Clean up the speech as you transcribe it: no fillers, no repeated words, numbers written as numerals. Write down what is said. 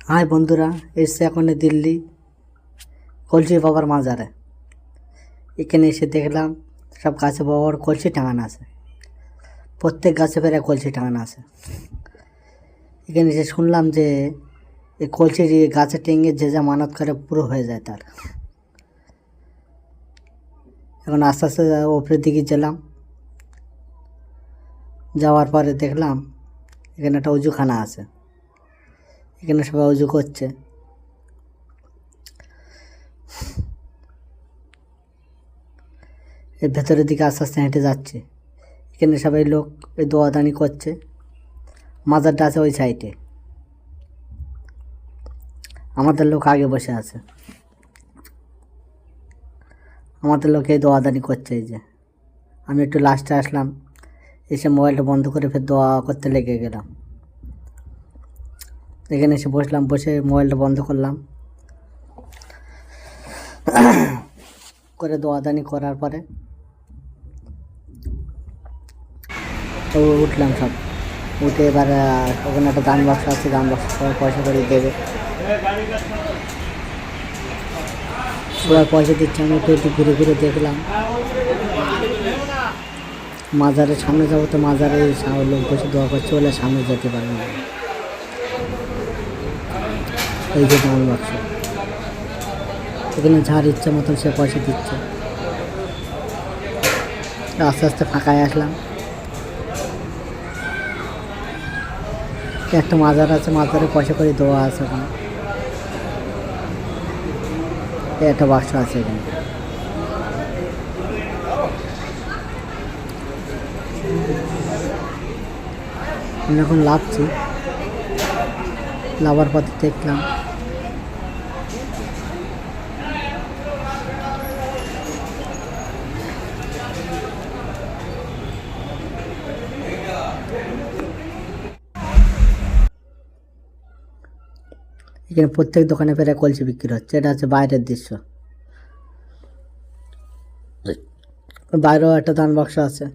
High বন্ধুরা, এসে এখন দিল্লি কলসি বাবার মাজারে। এখানে এসে দেখলাম সব গাছে বাবার কলসি টাঙানো আছে। প্রত্যেক গাছে প্রায় কলসি টাঙানো আছে। এখানে এসে শুনলাম যে এই কলসি গাছে টেঙে যে যা মানত করে পুরো হয়ে যায় তার। এখন আস্তে আস্তে ওপরের দিকে গেলাম। যাওয়ার পরে দেখলাম এখানে একটা অজুখানা আছে। এখানে সবাই অজু করছে। এর ভেতরের দিকে আস্তে আস্তে হেঁটে যাচ্ছে। এখানে সবাই লোক এই দোয়াদানি করছে। মাজারটা আছে ওই সাইডে। আমাদের লোক আগে বসে আছে। আমাদের লোক এই দোয়াদানি করছে। এই যে আমি একটু লাস্টে আসলাম, এসে মোবাইলটা বন্ধ করে ফের দোয়া করতে লেগে গেলাম। এখানে এসে বসলাম, বসে মোবাইলটা বন্ধ করলাম। করে দোয়াদানি করার পরে উঠলাম। সব উঠে এবার ওখানে একটা দান বাক্স আছে, দান বাক্স সবাই পয়সা করে দেবে। সবাই পয়সা দিচ্ছে। আমি একটু ঘুরে ঘুরে দেখলাম। মাজারের সামনে যাবো তো মাজারে লোক বসে দোয়া করছে বলে সামনে যেতে পারবে না। এই যে দান বাক্স, এখানে যার ইচ্ছা মতন সে পয়সা দিচ্ছে। আস্তে আস্তে ফাঁকায় আসলাম। একটা মাজার আছে, মাজারে পয়সা করে দেওয়া আছে। ওখানে একটা বাক্স আছে। এখানে আমি এখন লাভছি। লাভার পথে দেখলাম এখানে প্রত্যেক দোকানে প্রায় কলসি বিক্রি হচ্ছে। এটা হচ্ছে বাইরের দৃশ্য। বাইরেও একটা দান বাক্স আছে।